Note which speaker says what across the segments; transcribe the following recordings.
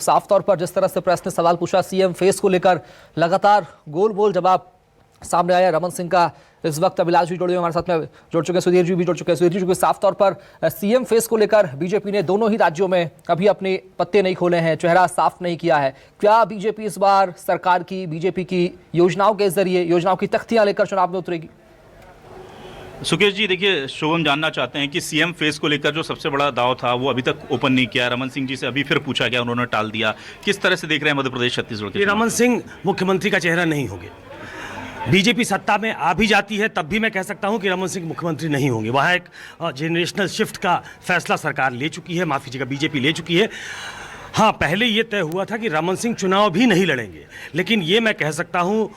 Speaker 1: साफ तौर पर जिस तरह से प्रेस ने सवाल पूछा सीएम फेस को लेकर, लगातार गोल बोल जवाब सामने आया। रमन सिंह का इस वक्त अभिलाष भी जुड़े हुए हमारे साथ में जुड़ चुके हैं, सुधीर जी भी जुड़ चुके हैं। सुधीर जी, क्योंकि साफ तौर पर सीएम फेस को लेकर बीजेपी ने दोनों ही राज्यों में अभी अपने पत्ते नहीं खोले हैं, चेहरा साफ नहीं किया है। क्या बीजेपी इस बार सरकार की, बीजेपी की योजनाओं के जरिए, योजनाओं की तख्तियां लेकर चुनाव में उतरेगी?
Speaker 2: सुकेश जी, देखिए, शुभम जानना चाहते हैं कि सीएम फेस को लेकर जो सबसे बड़ा दाव था वो अभी तक ओपन नहीं किया। रमन सिंह जी से अभी फिर पूछा गया, उन्होंने टाल दिया। किस तरह से देख रहे हैं मध्य प्रदेश छत्तीसगढ़ के?
Speaker 3: रमन सिंह मुख्यमंत्री का चेहरा नहीं होंगे। बीजेपी सत्ता में आ भी जाती है तब भी मैं कह सकता हूं कि रमन सिंह मुख्यमंत्री नहीं होंगे। वहाँ एक जनरेशनल शिफ्ट का फैसला सरकार ले चुकी है, माफी जी बीजेपी ले चुकी है। हाँ, पहले ये तय हुआ था कि रमन सिंह चुनाव भी नहीं लड़ेंगे, लेकिन ये मैं कह सकता हूँ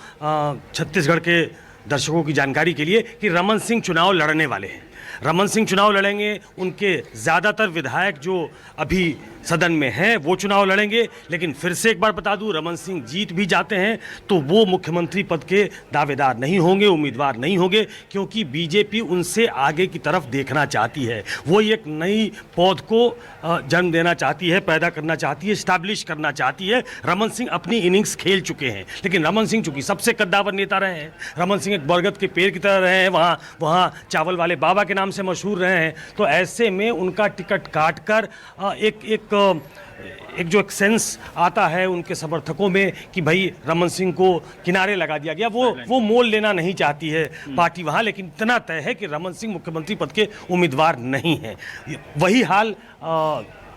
Speaker 3: छत्तीसगढ़ के दर्शकों की जानकारी के लिए कि रमन सिंह चुनाव लड़ने वाले हैं। रमन सिंह चुनाव लड़ेंगे, उनके ज़्यादातर विधायक जो अभी सदन में हैं वो चुनाव लड़ेंगे। लेकिन फिर से एक बार बता दूं, रमन सिंह जीत भी जाते हैं तो वो मुख्यमंत्री पद के दावेदार नहीं होंगे, उम्मीदवार नहीं होंगे, क्योंकि बीजेपी उनसे आगे की तरफ देखना चाहती है। वो एक नई पौध को जन्म देना चाहती है, पैदा करना चाहती है, स्टैब्लिश करना चाहती है। रमन सिंह अपनी इनिंग्स खेल चुके हैं, लेकिन रमन सिंह चूंकि सबसे कद्दावर नेता रहे हैं, रमन सिंह एक बरगद के पेड़ की तरह रहे हैं, वहाँ चावल वाले बाबा के नाम से मशहूर रहे हैं, तो ऐसे में उनका टिकट काट कर एक जो एक सेंस आता है उनके समर्थकों में कि भाई रमन सिंह को किनारे लगा दिया गया, वो मोल लेना नहीं चाहती है पार्टी वहाँ। लेकिन इतना तय है कि रमन सिंह मुख्यमंत्री पद के उम्मीदवार नहीं हैं। वही हाल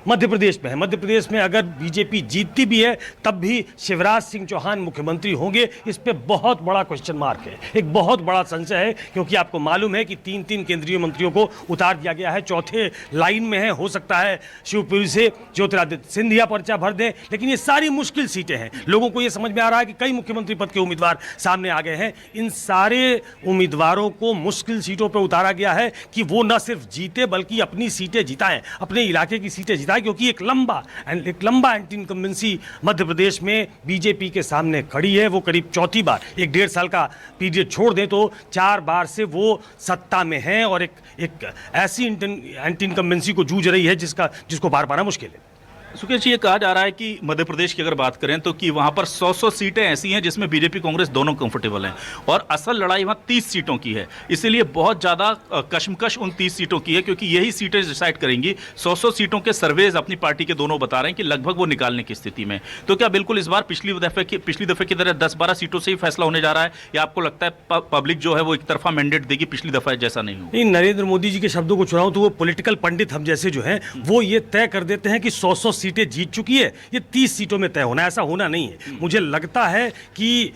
Speaker 3: मध्य प्रदेश में है। मध्य प्रदेश में अगर बीजेपी जीतती भी है तब भी शिवराज सिंह चौहान मुख्यमंत्री होंगे, इस पे बहुत बड़ा क्वेश्चन मार्क है, एक बहुत बड़ा संशय है, क्योंकि आपको मालूम है कि 3 केंद्रीय मंत्रियों को उतार दिया गया है, चौथे लाइन में है। हो सकता है शिवपुरी से ज्योतिरादित्य सिंधिया पर्चा भर दें, लेकिन ये सारी मुश्किल सीटें हैं। लोगों को ये समझ में आ रहा है कि कई मुख्यमंत्री पद के उम्मीदवार सामने आ गए हैं। इन सारे उम्मीदवारों को मुश्किल सीटों पर उतारा गया है कि वो न सिर्फ जीते बल्कि अपनी सीटें जिताएं, अपने इलाके की सीटें जिताएं, क्योंकि एक लंबा एंटी इनकम्बेंसी मध्य प्रदेश में बीजेपी के सामने खड़ी है। वो करीब चौथी बार, 1.5 साल का पीरियड छोड़ दें तो 4 बार से वो सत्ता में हैं और एक ऐसी एंटी इनकम्बेंसी को जूझ रही है जिसको पार पाना मुश्किल है।
Speaker 2: सुकेश जी, ये कहा जा रहा है कि मध्य प्रदेश की अगर बात करें तो कि वहां पर 100 सीटें ऐसी हैं जिसमें बीजेपी कांग्रेस दोनों कंफर्टेबल हैं, और असल लड़ाई वहां 30 सीटों की है। इसीलिए बहुत ज़्यादा कशमकश उन 30 सीटों की है, क्योंकि यही सीटें डिसाइड करेंगी। 100 सीटों के सर्वेज अपनी पार्टी के दोनों बता रहे हैं कि लगभग वो निकालने की स्थिति में। तो क्या बिल्कुल इस बार पिछली दफे की तरह 10-12 सीटों से ही फैसला होने जा रहा है, या आपको लगता है पब्लिक जो है वो एक तरफा मैंडेट देगी, पिछली दफा जैसा नहीं हो?
Speaker 3: नरेंद्र मोदी जी के शब्दों को चुनाव तो वो पॉलिटिकल पंडित हम जैसे जो हैं वो ये तय कर देते हैं कि 100 सीटें जीत चुकी है, ये 30 सीटों में तय होना, ऐसा होना नहीं है। मुझे लगता है कि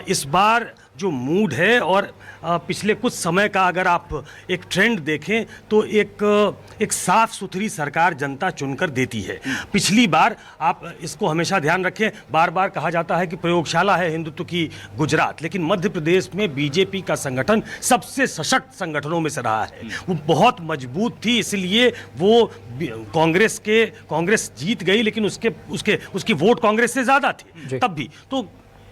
Speaker 3: इस बार जो मूड है और पिछले कुछ समय का अगर आप एक ट्रेंड देखें तो एक साफ सुथरी सरकार जनता चुनकर देती है। पिछली बार आप इसको हमेशा ध्यान रखें, बार बार कहा जाता है कि प्रयोगशाला है हिंदुत्व की गुजरात, लेकिन मध्य प्रदेश में बीजेपी का संगठन सबसे सशक्त संगठनों में से रहा है। वो बहुत मजबूत थी, इसलिए वो कांग्रेस जीत गई, लेकिन उसकी वोट कांग्रेस से ज़्यादा थी तब भी। तो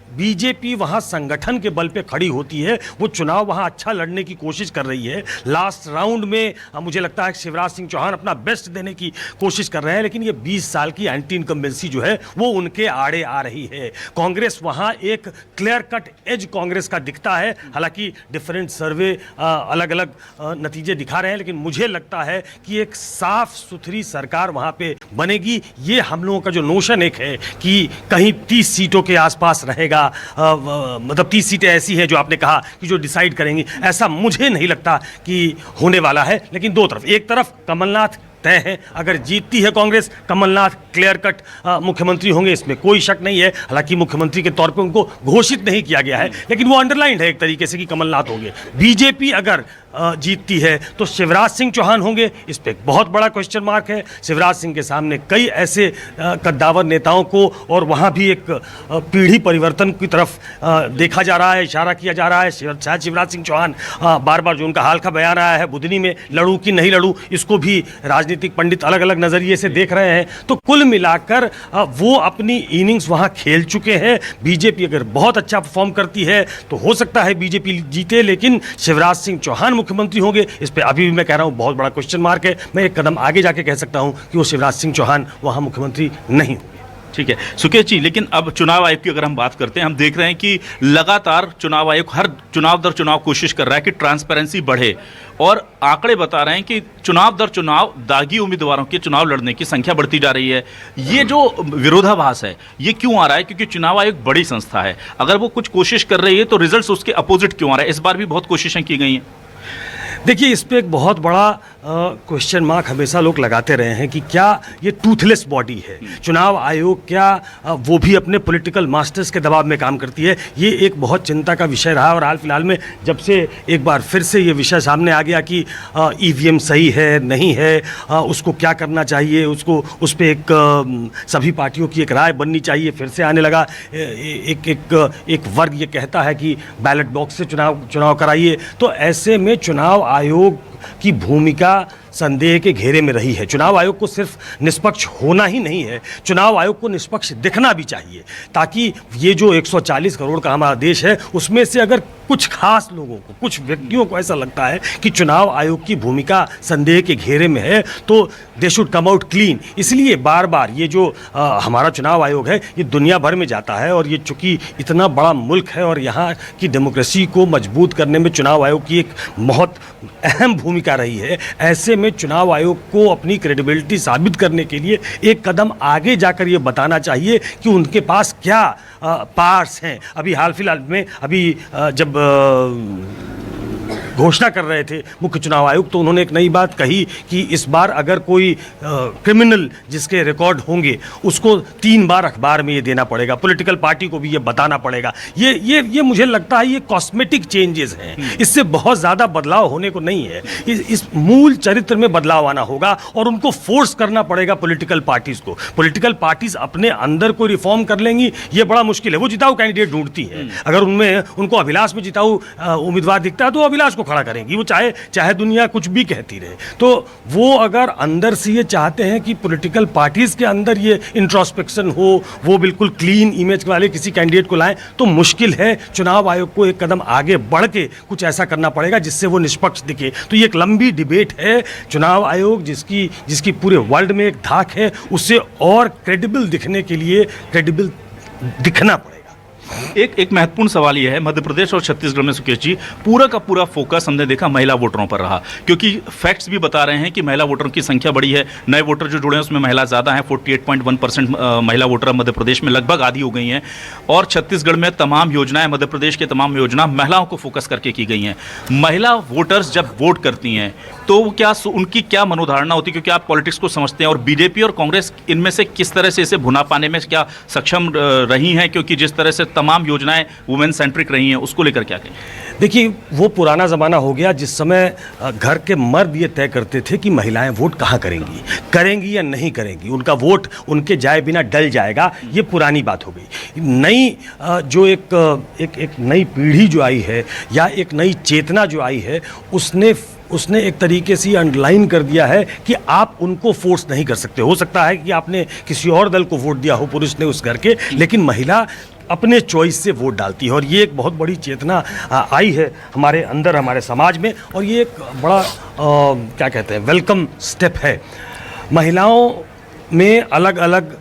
Speaker 3: बीजेपी वहां संगठन के बल पे खड़ी होती है, वो चुनाव वहां अच्छा लड़ने की कोशिश कर रही है। लास्ट राउंड में मुझे लगता है कि शिवराज सिंह चौहान अपना बेस्ट देने की कोशिश कर रहे हैं, लेकिन ये 20 साल की एंटी इनकम्बेंसी जो है वो उनके आड़े आ रही है। कांग्रेस वहां एक क्लियर कट एज कांग्रेस का दिखता है, हालांकि डिफरेंट सर्वे अलग अलग नतीजे दिखा रहे हैं, लेकिन मुझे लगता है कि एक साफ सुथरी सरकार वहां पे बनेगी। ये हम लोगों का जो नोशन एक है कि कहीं 30 सीटों के आसपास रहेगा, मतलब 30 सीटें ऐसी हैं जो आपने कहा कि जो डिसाइड करेंगी, ऐसा मुझे नहीं लगता कि होने वाला है। लेकिन दो तरफ, एक तरफ कमलनाथ तय है, अगर जीतती है कांग्रेस, कमलनाथ क्लियर कट मुख्यमंत्री होंगे, इसमें कोई शक नहीं है। हालांकि मुख्यमंत्री के तौर पे उनको घोषित नहीं किया गया है, लेकिन वो अंडरलाइंड है एक तरीके से कि कमलनाथ होंगे। बीजेपी अगर जीतती है तो शिवराज सिंह चौहान होंगे, इस पर एक बहुत बड़ा क्वेश्चन मार्क है। शिवराज सिंह के सामने कई ऐसे कद्दावर नेताओं को, और वहाँ भी एक पीढ़ी परिवर्तन की तरफ देखा जा रहा है, इशारा किया जा रहा है। शायद शिवराज सिंह चौहान बार बार जो उनका हाल का बयान आया है बुधनी में, लड़ूं कि नहीं लड़ूं, इसको भी राजनीतिक पंडित अलग अलग नज़रिए से देख रहे हैं। तो कुल मिलाकर वो अपनी इनिंग्स वहाँ खेल चुके हैं। बीजेपी अगर बहुत अच्छा परफॉर्म करती है तो हो सकता है बीजेपी जीते, लेकिन शिवराज सिंह चौहान मुख्यमंत्री होंगे, इस पे अभी भी मैं कह रहा हूं बहुत बड़ा क्वेश्चन मार्क है। मैं एक कदम आगे जाके कह सकता हूं कि वो शिवराज सिंह चौहान वहां मुख्यमंत्री नहीं होंगे।
Speaker 2: ठीक है सुकेश जी, लेकिन अब चुनाव आयोग की अगर हम बात करते हैं, हम देख रहे हैं कि लगातार चुनाव आयोग हर चुनाव दर चुनाव कोशिश कर रहा है कि ट्रांसपेरेंसी बढ़े, और आंकड़े बता रहे हैं कि चुनाव दर चुनाव दागी उम्मीदवारों के चुनाव लड़ने की संख्या बढ़ती जा रही है। ये जो विरोधाभास है ये क्यों आ रहा है? क्योंकि चुनाव आयोग बड़ी संस्था है, अगर वो कुछ कोशिश कर रही है तो रिजल्ट्स उसके अपोजिट क्यों आ रहा है? इस बार भी बहुत कोशिशें की गई हैं।
Speaker 3: देखिए, इस पे एक बहुत बड़ा क्वेश्चन मार्क हमेशा लोग लगाते रहे हैं कि क्या ये टूथलेस बॉडी है चुनाव आयोग, क्या वो भी अपने पॉलिटिकल मास्टर्स के दबाव में काम करती है? ये एक बहुत चिंता का विषय रहा, और हाल फिलहाल में जब से एक बार फिर से ये विषय सामने आ गया कि ईवीएम सही है नहीं है, उसको क्या करना चाहिए, उसको उस पर एक सभी पार्टियों की एक राय बननी चाहिए, फिर से आने लगा। एक वर्ग ये कहता है कि बैलेट बॉक्स से चुनाव कराइए। तो ऐसे में चुनाव आयोग की भूमिका संदेह के घेरे में रही है। चुनाव आयोग को सिर्फ निष्पक्ष होना ही नहीं है, चुनाव आयोग को निष्पक्ष दिखना भी चाहिए, ताकि ये जो 140 करोड़ का हमारा देश है उसमें से अगर कुछ खास लोगों को, कुछ व्यक्तियों को ऐसा लगता है कि चुनाव आयोग की भूमिका संदेह के घेरे में है, तो they should come out clean. इसलिए बार बार ये जो हमारा चुनाव आयोग है ये दुनिया भर में जाता है, और ये चूंकि इतना बड़ा मुल्क है और यहाँ की डेमोक्रेसी को मजबूत करने में चुनाव आयोग की एक बहुत अहम भूमिका रही है। ऐसे में चुनाव आयोग को अपनी क्रेडिबिलिटी साबित करने के लिए एक कदम आगे जाकर ये बताना चाहिए कि उनके पास क्या पार्स हैं। अभी हाल फिलहाल में जब घोषणा कर रहे थे मुख्य चुनाव आयुक्त, तो उन्होंने एक नई बात कही कि इस बार अगर कोई क्रिमिनल जिसके रिकॉर्ड होंगे उसको 3 बार अखबार में ये देना पड़ेगा, पॉलिटिकल पार्टी को भी ये बताना पड़ेगा। ये मुझे लगता है ये कॉस्मेटिक चेंजेस हैं, इससे बहुत ज़्यादा बदलाव होने को नहीं है। इस मूल चरित्र में बदलाव आना होगा और उनको फोर्स करना पड़ेगा पॉलिटिकल पार्टीज़ को। पॉलिटिकल पार्टीज़ अपने अंदर कोई रिफॉर्म कर लेंगी ये बड़ा मुश्किल है। वो जिताऊ कैंडिडेट ढूंढती हैं, अगर उनको अभिलाष में जिताऊ उम्मीदवार दिखता है तो अभिलाष को खड़ा करेंगी, वो चाहे दुनिया कुछ भी कहती रहे। तो वो अगर अंदर से ये चाहते हैं कि पॉलिटिकल पार्टीज के अंदर ये इंट्रोस्पेक्शन हो, वो बिल्कुल क्लीन इमेज वाले किसी कैंडिडेट को लाएं, तो मुश्किल है। चुनाव आयोग को एक कदम आगे बढ़ के कुछ ऐसा करना पड़ेगा जिससे वो निष्पक्ष दिखे। तो ये एक लंबी डिबेट है। चुनाव आयोग जिसकी पूरे वर्ल्ड में एक धाक है, उससे और क्रेडिबल दिखने के लिए क्रेडिबल दिखना पड़ेगा।
Speaker 2: एक महत्वपूर्ण सवाल यह है, मध्य प्रदेश और छत्तीसगढ़ में सुकेश जी पूरा का पूरा फोकस हमने देखा महिला वोटरों पर रहा, क्योंकि फैक्ट्स भी बता रहे हैं कि महिला वोटरों की संख्या बड़ी है, नए वोटर जो जुड़े हैं उसमें महिला ज़्यादा हैं। 48.1% महिला वोटर मध्य प्रदेश में लगभग आधी हो गई हैं, और छत्तीसगढ़ में तमाम योजनाएं, मध्य प्रदेश के तमाम योजना महिलाओं को फोकस करके की गई हैं। महिला वोटर्स जब वोट करती हैं तो उनकी क्या मनोधारणा होती है, क्योंकि आप पॉलिटिक्स को समझते हैं, और बीजेपी और कांग्रेस इनमें से किस तरह से इसे भुना पाने में क्या सक्षम रही हैं, क्योंकि जिस तरह से तमाम योजनाएं वुमेन सेंट्रिक रही हैं, उसको लेकर क्या कहें?
Speaker 3: देखिए, वो पुराना ज़माना हो गया जिस समय घर के मर्द ये तय करते थे कि महिलाएं वोट कहाँ करेंगी या नहीं करेंगी, उनका वोट उनके जाए बिना डल जाएगा। ये पुरानी बात हो गई। नई जो एक नई पीढ़ी जो आई है या एक नई चेतना जो आई है, उसने एक तरीके से अंडरलाइन कर दिया है कि आप उनको फोर्स नहीं कर सकते। हो सकता है कि आपने किसी और दल को वोट दिया हो, पुरुष ने उस घर के, लेकिन महिला अपने चॉइस से वोट डालती है, और ये एक बहुत बड़ी चेतना आई है हमारे अंदर, हमारे समाज में, और ये एक बड़ा क्या कहते हैं वेलकम स्टेप है। महिलाओं में अलग अलग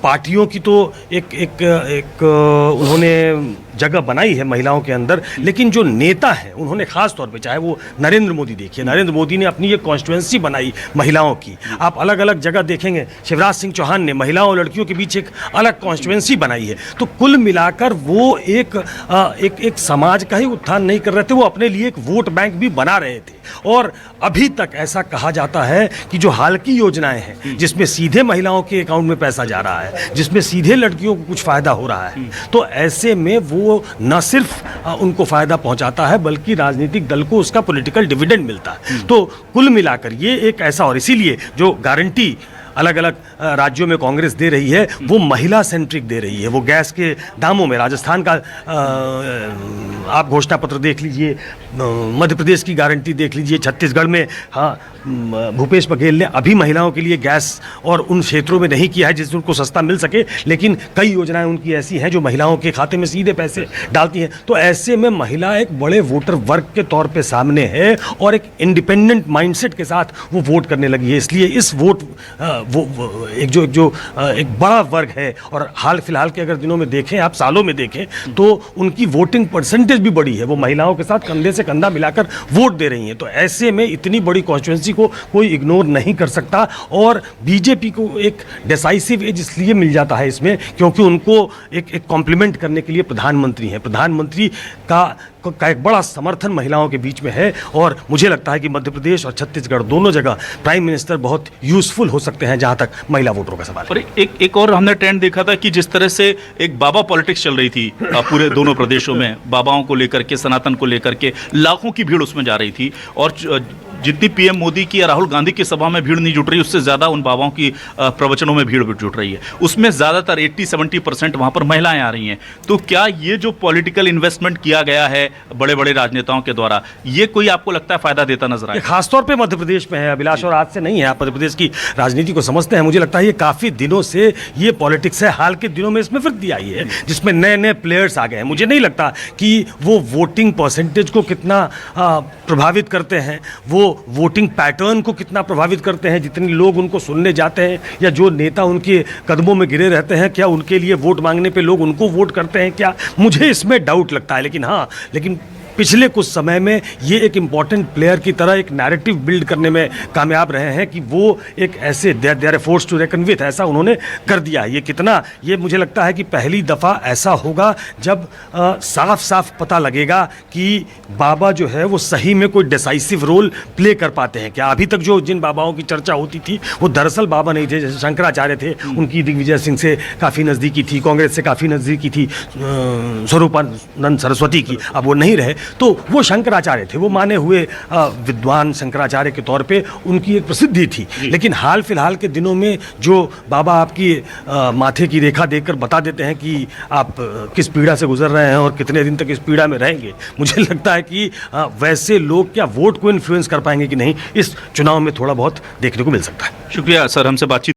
Speaker 3: पार्टियों की तो एक उन्होंने जगह बनाई है महिलाओं के अंदर, लेकिन जो नेता हैं उन्होंने खास तौर पे, चाहे वो नरेंद्र मोदी देखिए, नरेंद्र मोदी ने अपनी ये कॉन्स्टिट्यूएंसी बनाई महिलाओं की। आप अलग अलग जगह देखेंगे, शिवराज सिंह चौहान ने महिलाओं और लड़कियों के बीच एक अलग कॉन्स्टिट्यूएंसी बनाई है। तो कुल मिलाकर वो एक समाज का ही उत्थान नहीं कर रहे थे, वो अपने लिए एक वोट बैंक भी बना रहे थे। और अभी तक ऐसा कहा जाता है कि जो हाल की योजनाएं हैं जिसमें सीधे महिलाओं के अकाउंट में पैसा जा रहा है, जिसमें सीधे लड़कियों को कुछ फ़ायदा हो रहा है, तो ऐसे में वो न सिर्फ उनको फ़ायदा पहुंचाता है बल्कि राजनीतिक दल को उसका पॉलिटिकल डिविडेंड मिलता है। तो कुल मिलाकर ये एक ऐसा, और इसीलिए जो गारंटी अलग अलग राज्यों में कांग्रेस दे रही है वो महिला सेंट्रिक दे रही है। वो गैस के दामों में राजस्थान का आप घोषणा पत्र देख लीजिए, मध्य प्रदेश की गारंटी देख लीजिए, छत्तीसगढ़ में भूपेश बघेल ने अभी महिलाओं के लिए गैस और उन क्षेत्रों में नहीं किया है जिससे उनको सस्ता मिल सके, लेकिन कई योजनाएं उनकी ऐसी हैं जो महिलाओं के खाते में सीधे पैसे डालती हैं। तो ऐसे में महिला एक बड़े वोटर वर्ग के तौर पे सामने है और एक इंडिपेंडेंट माइंडसेट के साथ वो वोट करने लगी है। इसलिए इस वोट एक बड़ा वर्ग है, और हाल फिलहाल के अगर दिनों में देखें, आप सालों में देखें, तो उनकी वोटिंग परसेंटेज भी बड़ी है, वो महिलाओं के साथ कंधे से कंधा मिलाकर वोट दे रही हैं। तो ऐसे में इतनी बड़ी कॉन्स्टिट्यूंसी को कोई इग्नोर नहीं कर सकता, और बीजेपी को एक डिसाइसिव एज इसलिए मिल जाता है इसमें क्योंकि उनको एक कॉम्प्लीमेंट करने के लिए प्रधानमंत्री हैं। प्रधानमंत्री का एक बड़ा समर्थन महिलाओं के बीच में है, और मुझे लगता है कि मध्य प्रदेश और छत्तीसगढ़ दोनों जगह प्राइम मिनिस्टर बहुत यूजफुल हो सकते हैं जहां तक महिला वोटरों का सवाल है।
Speaker 2: और एक और हमने ट्रेंड देखा था कि जिस तरह से एक बाबा पॉलिटिक्स चल रही थी पूरे दोनों प्रदेशों में, बाबाओं को लेकर के, सनातन को लेकर के लाखों की भीड़ उसमें जा रही थी, और जितनी पीएम मोदी की या राहुल गांधी की सभा में भीड़ नहीं जुट रही, उससे ज्यादा उन बाबाओं की प्रवचनों में भीड़ जुट रही है। उसमें ज्यादातर 80-70% वहां पर महिलाएं आ रही हैं। तो क्या ये जो पॉलिटिकल इन्वेस्टमेंट किया गया है बड़े बड़े राजनेताओं के द्वारा, ये कोई आपको लगता है फायदा देता नजर आए?
Speaker 3: खासतौर पे मध्य प्रदेश में है अभिलाष, और आज से नहीं है, आप मध्य प्रदेश की राजनीति को समझते हैं। मुझे लगता है ये काफी दिनों से ये पॉलिटिक्स है, हाल के दिनों में इसमें वृद्धि आई है जिसमें नए नए प्लेयर्स आ गए हैं। मुझे नहीं लगता कि वो वोटिंग परसेंटेज को कितना प्रभावित करते हैं, वो वोटिंग पैटर्न को कितना प्रभावित करते हैं, जितने लोग उनको सुनने जाते हैं या जो नेता उनके कदमों में गिरे रहते हैं, क्या उनके लिए वोट मांगने पे लोग उनको वोट करते हैं क्या, मुझे इसमें डाउट लगता है। लेकिन पिछले कुछ समय में ये एक इम्पॉर्टेंट प्लेयर की तरह एक नैरेटिव बिल्ड करने में कामयाब रहे हैं कि वो एक ऐसे they are force to reckon with, ऐसा उन्होंने कर दिया। ये मुझे लगता है कि पहली दफ़ा ऐसा होगा जब साफ साफ पता लगेगा कि बाबा जो है वो सही में कोई डिसाइसिव रोल प्ले कर पाते हैं क्या। अभी तक जो जिन बाबाओं की चर्चा होती थी वो दरअसल बाबा नहीं थे, जैसे शंकराचार्य थे, उनकी दिग्विजय सिंह से काफ़ी नज़दीकी थी, कांग्रेस से काफ़ी नज़दीकी थी, स्वरूपानंद सरस्वती की, अब वो नहीं रहे। तो वो शंकराचार्य थे, वो माने हुए विद्वान शंकराचार्य के तौर पे उनकी एक प्रसिद्धि थी। लेकिन हाल फिलहाल के दिनों में जो बाबा आपकी माथे की रेखा देखकर बता देते हैं कि आप किस पीड़ा से गुजर रहे हैं और कितने दिन तक इस पीड़ा में रहेंगे, मुझे लगता है कि वैसे लोग क्या वोट को इन्फ्लुएंस कर पाएंगे कि नहीं, इस चुनाव में थोड़ा बहुत देखने को मिल सकता है।
Speaker 2: शुक्रिया सर, हमसे बातचीत